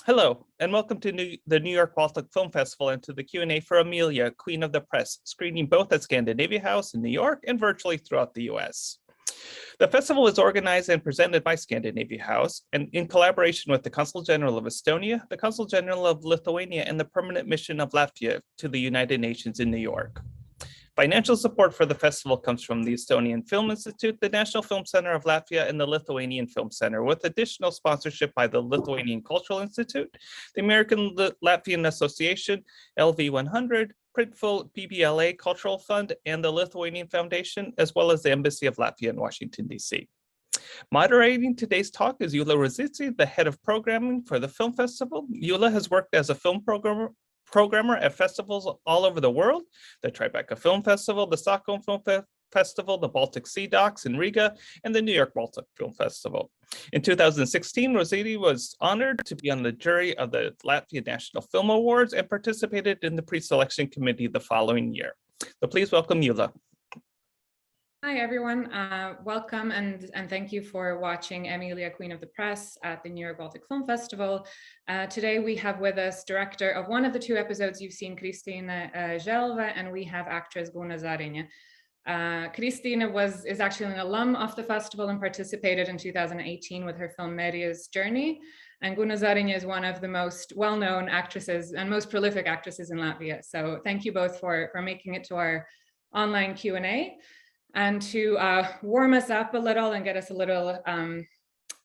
Hello, and welcome to the New York Baltic Film Festival and to the Q&A for Emīlija, Queen of the Press, screening both at Scandinavia House in New York and virtually throughout the US. The festival is organized and presented by Scandinavia House and in collaboration with the Consul General of Estonia, the Consul General of Lithuania, and the Permanent Mission of Latvia to the United Nations in New York. Financial support for the festival comes from the Estonian Film Institute, the National Film Center of Latvia, and the Lithuanian Film Center, with additional sponsorship by the Lithuanian Cultural Institute, the American Latvian Association, LV100, Printful, BBLA Cultural Fund, and the Lithuanian Foundation, as well as the Embassy of Latvia in Washington, D.C. Moderating today's talk is Julia Rosicki, the head of programming for the film festival. Julia has worked as a film programmer at festivals all over the world, the Tribeca Film Festival, the Stockholm Film Festival, the Baltic Sea Docks in Riga, and the New York Baltic Film Festival. In 2016, Rosicki was honored to be on the jury of the Latvia National Film Awards and participated in the pre-selection committee the following year. So please welcome Julia. Hi, everyone. Welcome and thank you for watching Emīlija, Queen of the Press at the New York Baltic Film Festival. Today we have with us director of one of the two episodes you've seen, Kristīne Želve, and we have actress Guna Zarina. Kristīne is actually an alum of the festival and participated in 2018 with her film Media's Journey. And Guna Zarina is one of the most well-known actresses and most prolific actresses in Latvia. So thank you both for making it to our online Q&A. And to warm us up a little and get us a little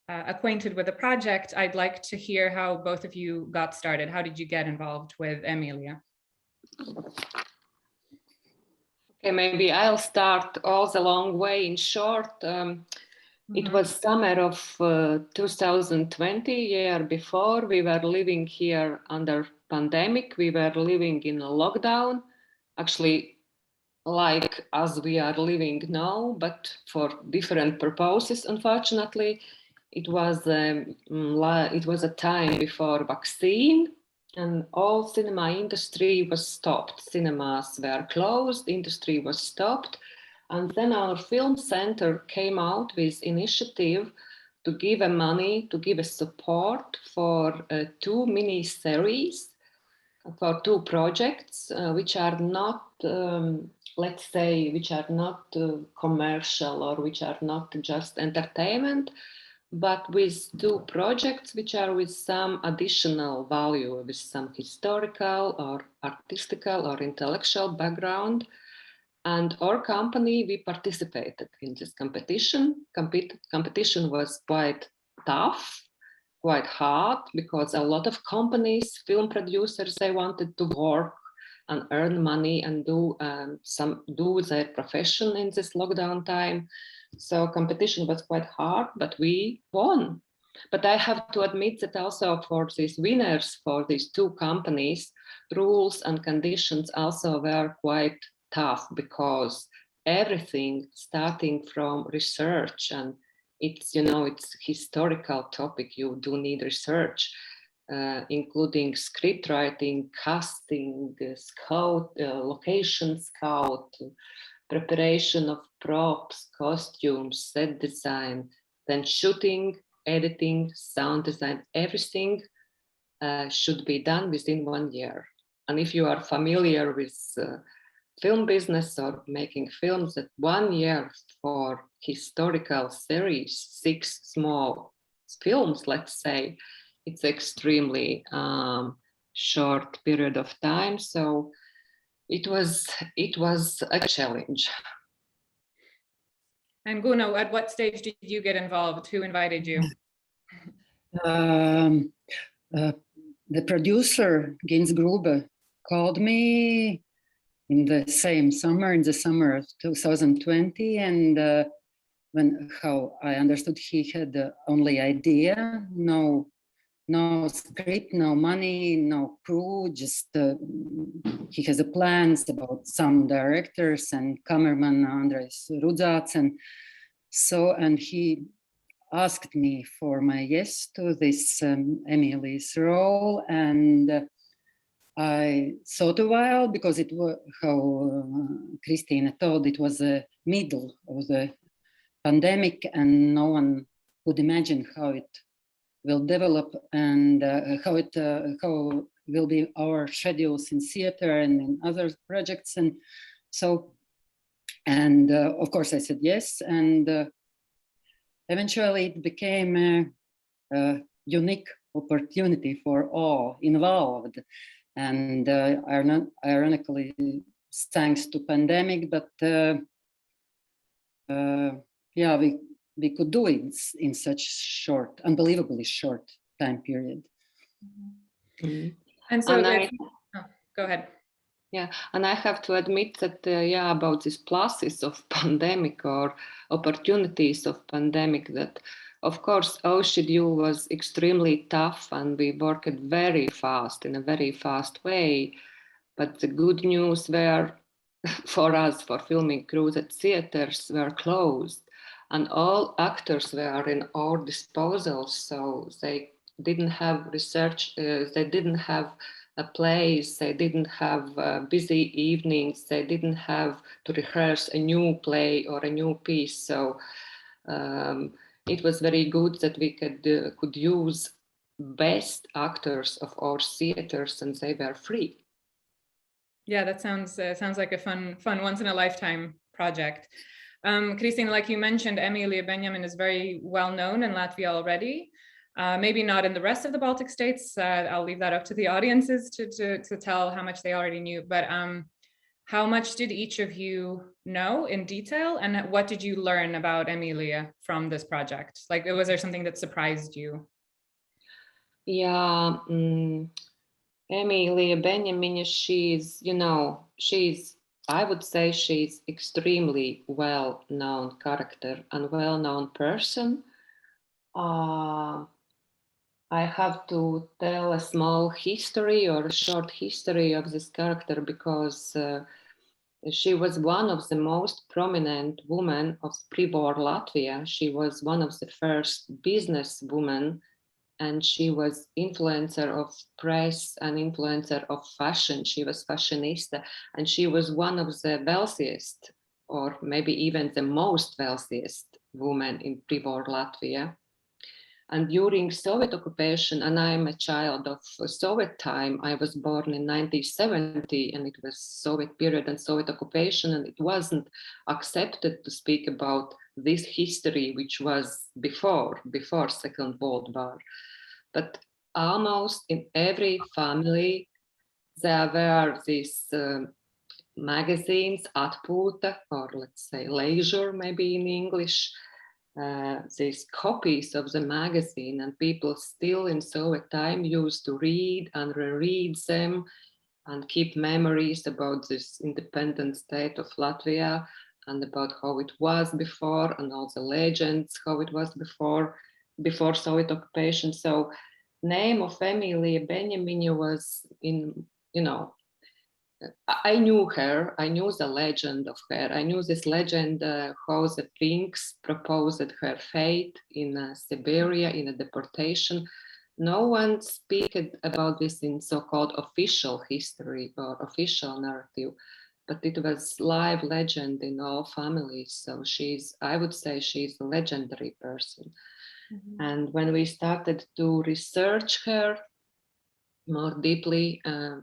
acquainted with the project, I'd like to hear how both of you got started. How did you get involved with Emīlija? Okay, maybe I'll start all the long way in short. It was summer of 2020, year before. We were living here under pandemic. We were living in a lockdown, actually, like as we are living now, but for different purposes. Unfortunately, it was a time before vaccine, and all cinema industry was stopped. Cinemas were closed, industry was stopped, and then our film center came out with initiative to give money, to give a support for two mini series, for two projects, which are not let's say, which are not commercial or which are not just entertainment, but with two projects which are with some additional value, with some historical or artistical or intellectual background. And our company, we participated in this competition. Competition was quite tough, quite hard, because a lot of companies, film producers, they wanted to work and earn money and do their profession in this lockdown time. So competition was quite hard, but we won. But I have to admit that also for these winners, for these two companies, rules and conditions also were quite tough, because everything starting from research, and it's, it's historical topic, you do need research. Including script writing, casting, scout, location scout, preparation of props, costumes, set design, then shooting, editing, sound design, everything should be done within 1 year. And if you are familiar with film business or making films, that 1 year for historical series, 6 small films, let's say, it's extremely short period of time, so it was a challenge. And Guna, at what stage did you get involved? Who invited you? The producer, Gins Gruber, called me in the summer of 2020, and how I understood, he had the only idea, no script, no money, no crew, just he has a plans about some directors and cameraman Andres Rudzats, and he asked me for my yes to this Emīlija's role, and I thought a while, because it was, how Kristīne told, it was the middle of the pandemic and no one could imagine how it will develop, and how will be our schedules in theater and in other projects. And so, and of course I said yes, and eventually it became a unique opportunity for all involved. And ironically, thanks to pandemic, but yeah, we could do it in such short, unbelievably short time period. Mm-hmm. And so, And go ahead. Yeah, and I have to admit that, yeah, about these pluses of pandemic or opportunities of pandemic, that of course our schedule was extremely tough and we worked very fast, in a very fast way. But the good news were for us, for filming crews, that theaters were closed and all actors were in our disposal. So they didn't have research, they didn't have a place, they didn't have busy evenings, they didn't have to rehearse a new play or a new piece. So it was very good that we could use best actors of our theaters and they were free. Yeah, that sounds like a fun once in a lifetime project. Kristīne, like you mentioned, Emīlija Benjamin is very well known in Latvia already. Maybe not in the rest of the Baltic states. I'll leave that up to the audiences to tell how much they already knew. But how much did each of you know in detail, and what did you learn about Emīlija from this project? Like, was there something that surprised you? Yeah, Emīlija Benjamin, I would say she's extremely well-known character and well-known person. I have to tell a small history or a short history of this character because she was one of the most prominent women of pre-war Latvia. She was one of the first business women, and she was influencer of press and influencer of fashion. She was fashionista, and she was one of the wealthiest, or maybe even the most wealthiest woman in pre-war Latvia. And during Soviet occupation, and I'm a child of Soviet time, I was born in 1970, and it was Soviet period and Soviet occupation, and it wasn't accepted to speak about this history, which was before Second World War. But almost in every family, there were these magazines, atpūta, or let's say leisure, maybe in English, these copies of the magazine, and people still in Soviet time used to read and reread them and keep memories about this independent state of Latvia and about how it was before, and all the legends, how it was before Soviet occupation. So name of Emīlija Benjamin was I knew her, I knew the legend of her. I knew this legend, how the prince proposed her fate in Siberia in a deportation. No one speaks about this in so-called official history or official narrative, but it was live legend in all families. So I would say she's a legendary person. Mm-hmm. And when we started to research her more deeply,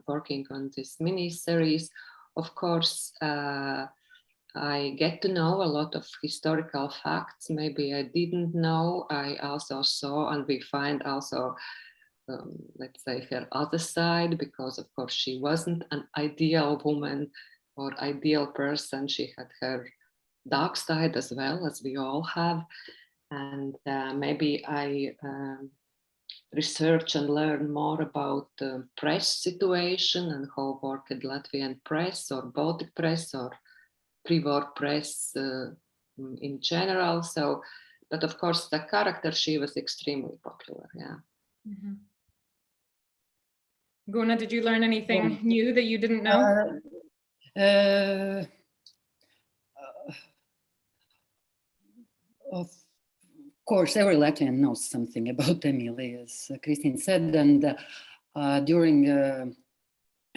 working on this mini-series, of course, I get to know a lot of historical facts. Maybe I didn't know. I also saw, and we find also, let's say, her other side, because of course she wasn't an ideal woman or ideal person. She had her dark side as well, as we all have. And maybe I research and learn more about the press situation and how worked Latvian press or Baltic press or pre-war press in general. So, but of course the character, she was extremely popular, yeah. Mm-hmm. Guna, did you learn anything new that you didn't know? Of course, every Latvian knows something about Emīlija, as Kristīne said, and during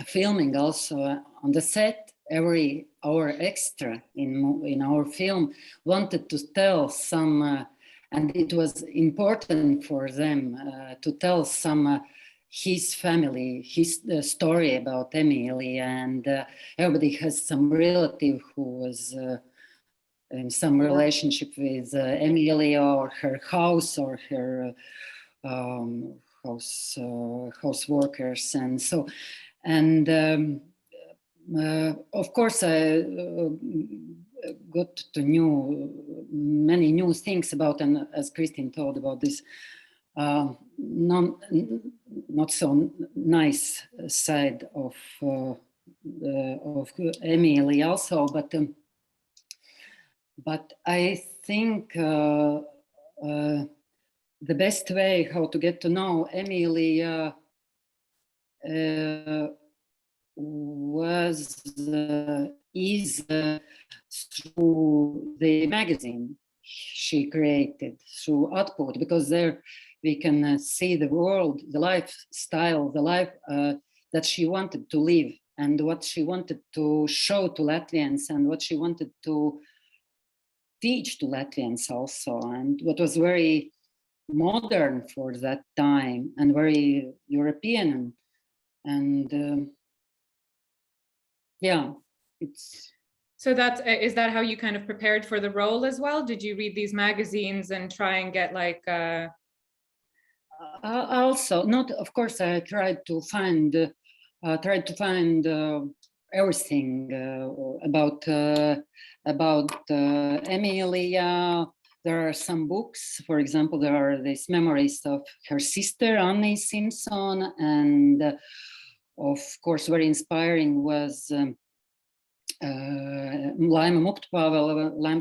filming also on the set, our extra in our film wanted to tell some and it was important for them to tell some his family, his story about Emīlija, and everybody has some relative who was in some relationship with Emīlija, or her house, or her house workers, and so, and of course I got to know many new things about, and as Kristīne told about this not so nice side of Emīlija also, but I think the best way how to get to know Emīlija is through the magazine she created, through Output, because there we can see the world, the lifestyle, the life that she wanted to live, and what she wanted to show to Latvians, and what she wanted to teach to Latvians also, and what was very modern for that time and very European, and yeah, it's. So is that how you kind of prepared for the role as well? Did you read these magazines and try and get like also, not, of course, I tried to find everything about Emīlija. There are some books, for example, there are these memories of her sister, Annie Simpson, and of course, very inspiring was Laimas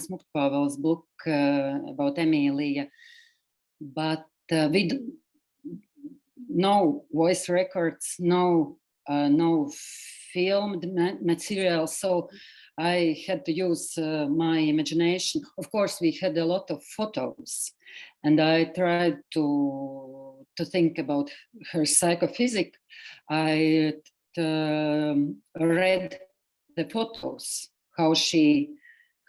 Muktpāvel's book about Emīlija, but with no voice records, no filmed material, so I had to use my imagination. Of course, we had a lot of photos, and I tried to think about her psychophysics. I read the photos, how she,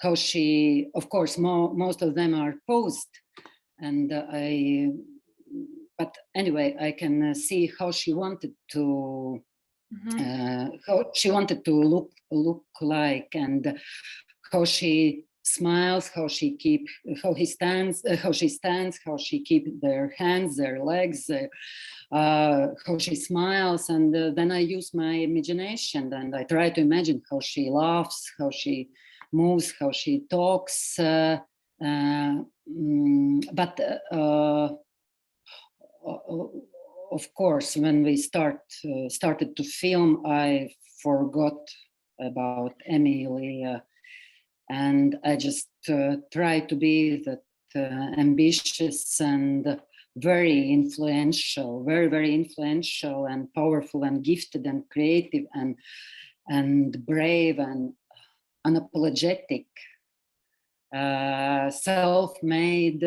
of course, most of them are posed, and but anyway, I can see how she wanted to, how she wanted to look like, and how she smiles, how she stands, how she keep their hands, their legs, how she smiles, and then I use my imagination and I try to imagine how she laughs, how she moves, how she talks, but of course, when we started to film, I forgot about Emīlija, and I just tried to be that ambitious and very influential, very influential and powerful and gifted and creative and brave and unapologetic, self-made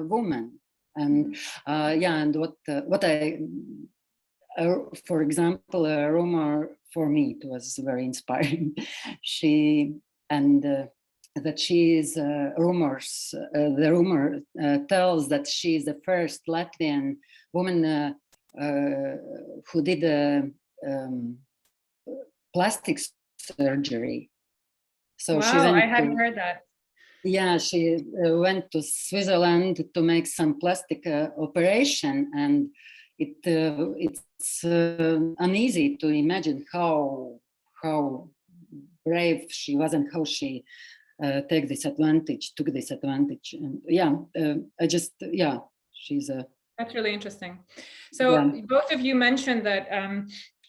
woman. And yeah, and what I, for example, a rumor for me, it was very inspiring. That she is rumors. The rumor tells that she is the first Latvian woman who did plastic surgery. So wow, I hadn't heard that. Yeah, she went to Switzerland to make some plastic operation, and it's uneasy to imagine how brave she was and how she took this advantage. And yeah, she's a. That's really interesting. So both of you mentioned that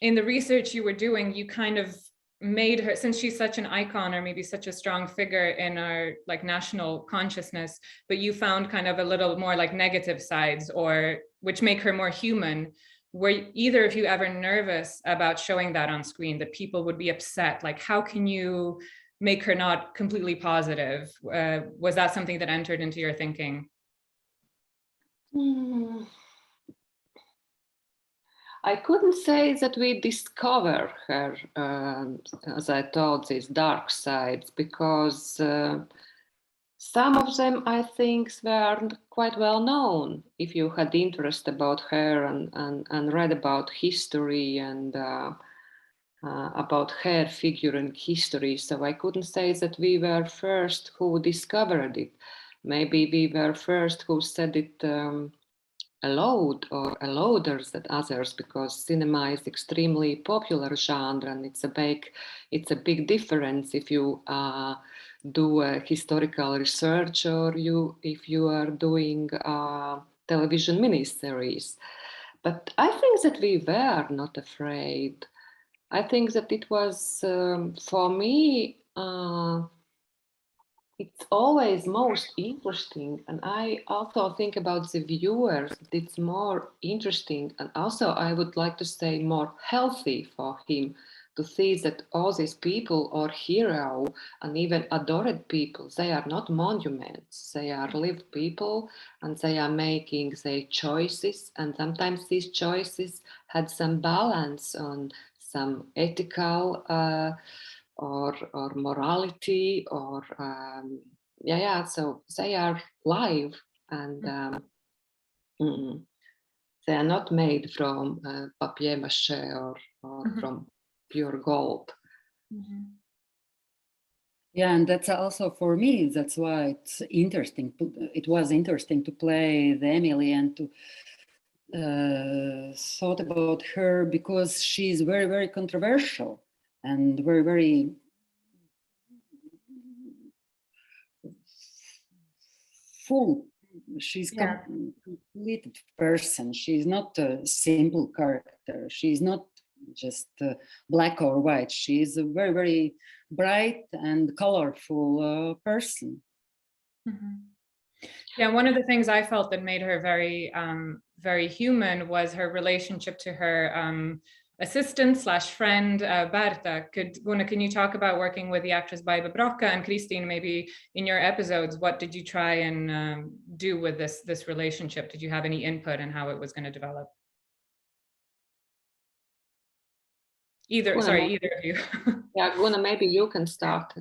in the research you were doing, you kind of made her, since she's such an icon or maybe such a strong figure in our like national consciousness, but you found kind of a little more like negative sides, or which make her more human. Were either of you ever nervous about showing that on screen, that people would be upset? Like, how can you make her not completely positive? Was that something that entered into your thinking? I couldn't say that we discover her, as I told, these dark sides, because Some of them, I think, were quite well known if you had interest about her and read about history and about her figure in history. So I couldn't say that we were first who discovered it. Maybe we were first who said it aloud or louder than others, because cinema is extremely popular genre, and it's a big difference if you do historical research or if you are doing television miniseries. But I think that we were not afraid. I think that it was for me. It's always most interesting, and I also think about the viewers. It's more interesting, and also I would like to say more healthy for him to see that all these people are hero and even adored people. They are not monuments. They are lived people, and they are making their choices. And sometimes these choices had some balance on some ethical. Or morality or so they are live and they are not made from papier mache or from pure gold. Yeah, and that's also for me, that's why it's interesting. It was interesting to play the Emily and to thought about her, because she's very, very controversial and very, very full. She's a complete person. She's not a simple character. She's not just black or white. She's a very, very bright and colorful person. Yeah, one of the things I felt that made her very, very human was her relationship to her assistant / friend, Berta. Guna, can you talk about working with the actress Baiba Brocka, and Kristīne, maybe in your episodes, what did you try and do with this relationship? Did you have any input in how it was going to develop? Either of you. Yeah, Guna, maybe you can start.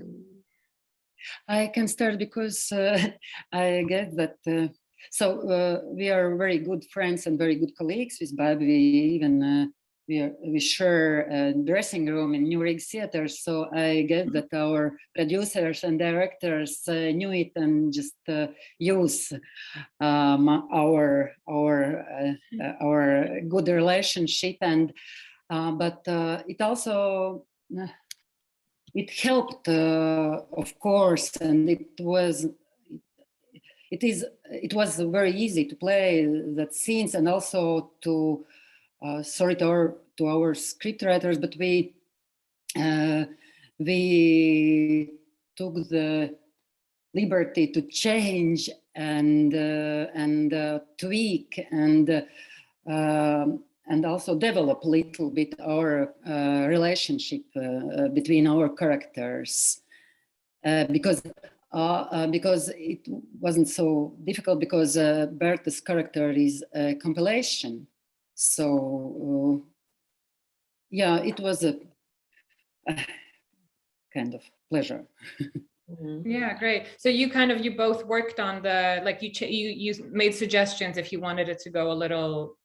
I can start because I guess that we are very good friends and very good colleagues with Bob. We share a dressing room in Nordic Center, so I guess that our producers and directors knew it and just use our good relationship, and but it also. It helped, of course, and it was very easy to play that scenes, and also to sorry to our scriptwriters, but we took the liberty to change and tweak and also develop a little bit our relationship between our characters, because it wasn't so difficult, because Berta's character is a compilation. So it was a kind of pleasure. Yeah, great. So you both worked on you made suggestions if you wanted it to go a little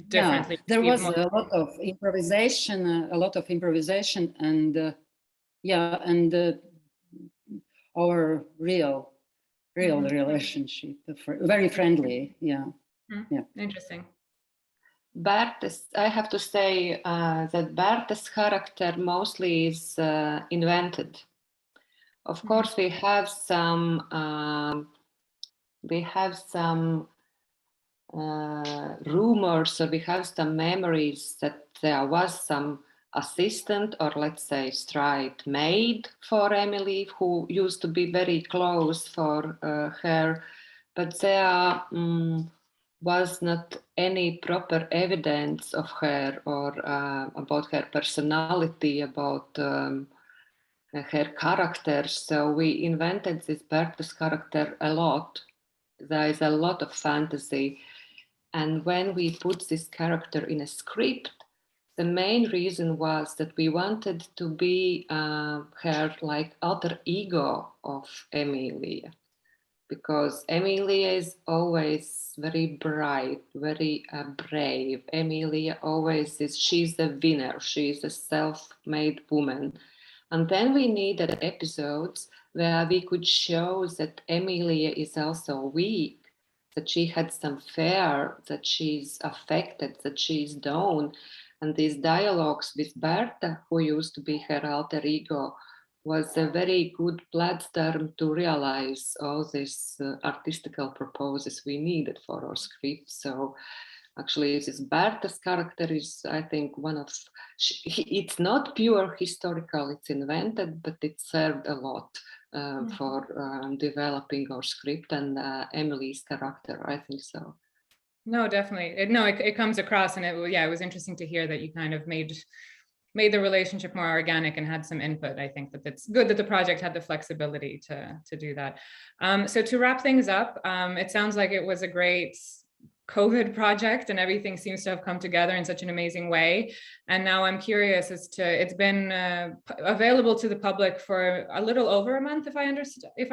differently. Yeah, there was a lot of improvisation, and our real relationship, very friendly. Yeah. Interesting. Berta's, I have to say that Berta's character mostly is invented. Of course, we have some rumors, or we have some memories that there was some assistant, or let's say stride maid for Emily, who used to be very close for her, but there was not any proper evidence of her or about her personality, about her character. So we invented this Berta's character a lot. There is a lot of fantasy. And when we put this character in a script, the main reason was that we wanted to be her like alter ego of Emīlija. because Emīlija is always very bright, very brave. Emīlija always is, she's the winner, she's a self-made woman. And then we needed episodes where we could show that Emīlija is also weak, that she had some fear, that she's affected, that she's down. And these dialogues with Berta, who used to be her alter ego, was a very good platform to realize all these artistical purposes we needed for our script. So actually this Berta's character is, I think, one of, it's not pure historical, it's invented, but it served a lot for developing our script and Emily's character, I think so. No, definitely. It comes across, and it was interesting to hear that you kind of made the relationship more organic and had some input. I think that it's good that the project had the flexibility to do that. So to wrap things up, it sounds like it was a great COVID project and everything seems to have come together in such an amazing way. And now I'm curious as to, it's been available to the public for a little over a month, if I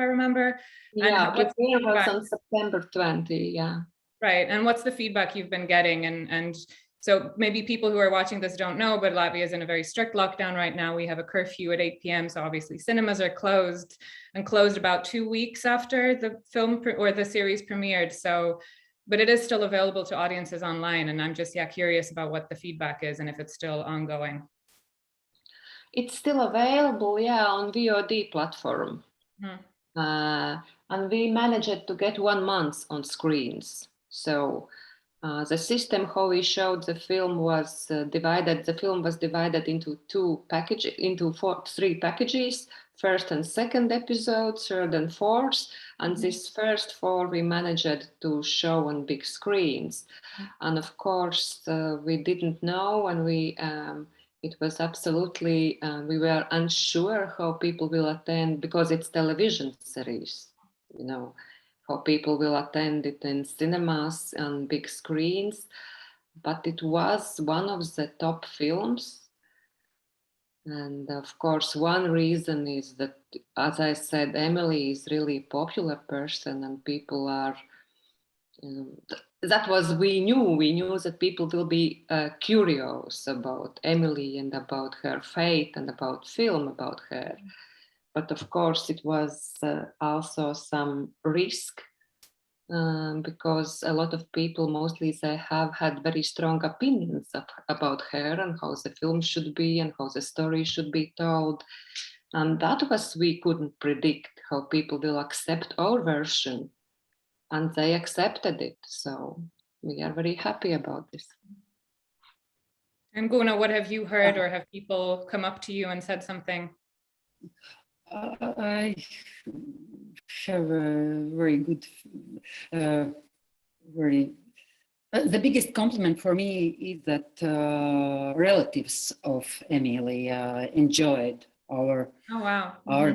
remember. Yeah, and what's it was on September 20, yeah. Right, and what's the feedback you've been getting? And so maybe people who are watching this don't know, but Latvia is in a very strict lockdown right now. We have a curfew at 8 p.m. So obviously cinemas are closed about 2 weeks after the film or the series premiered. So, but it is still available to audiences online. And I'm just curious about what the feedback is and if it's still ongoing. It's still available, on VOD platform. And we managed to get 1 month on screens. So the system how we showed the film was divided. The film was divided into 3 packages: first and second episode, third and fourth. And this first 4 we managed to show on big screens. And of course, we didn't know, and it was absolutely, we were unsure how people will attend, because it's television series, how people will attend it in cinemas and big screens. But it was one of the top films. And of course, one reason is that, as I said, Emily is really a popular person, and people are, we knew that people will be curious about Emily and about her fate and about film about her. But of course, it was also some risk because a lot of people, mostly they have had very strong opinions about her and how the film should be and how the story should be told. And that was, we couldn't predict how people will accept our version. And they accepted it. So we are very happy about this. And Guna, what have you heard, or have people come up to you and said something? I have a very good, the biggest compliment for me is that relatives of Emily enjoyed our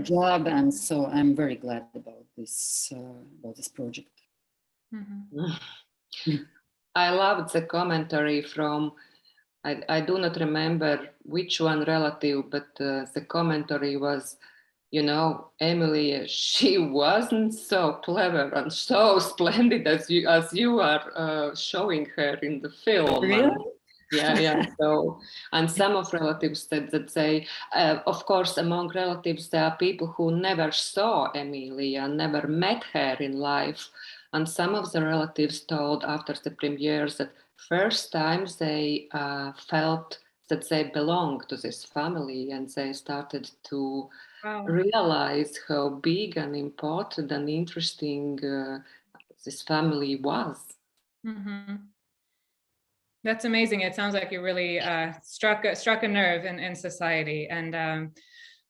job, and so I'm very glad about this project. I loved the commentary from, I do not remember which one relative, but the commentary was, Emily, she wasn't so clever and so splendid as you are showing her in the film. Really? Yeah. So, and some of relatives said that they, of course, among relatives, there are people who never saw Emīlija, never met her in life. And some of the relatives told after the premieres that first time they felt that they belonged to this family, and they started to realize how big and important and interesting this family was. That's amazing. It sounds like you really struck a nerve in society. And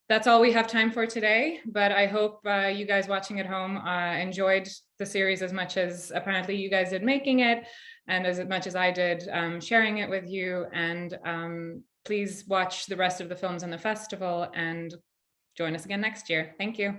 that's all we have time for today. But I hope you guys watching at home enjoyed the series as much as apparently you guys did making it, and as much as I did sharing it with you. And please watch the rest of the films in the festival and join us again next year. Thank you.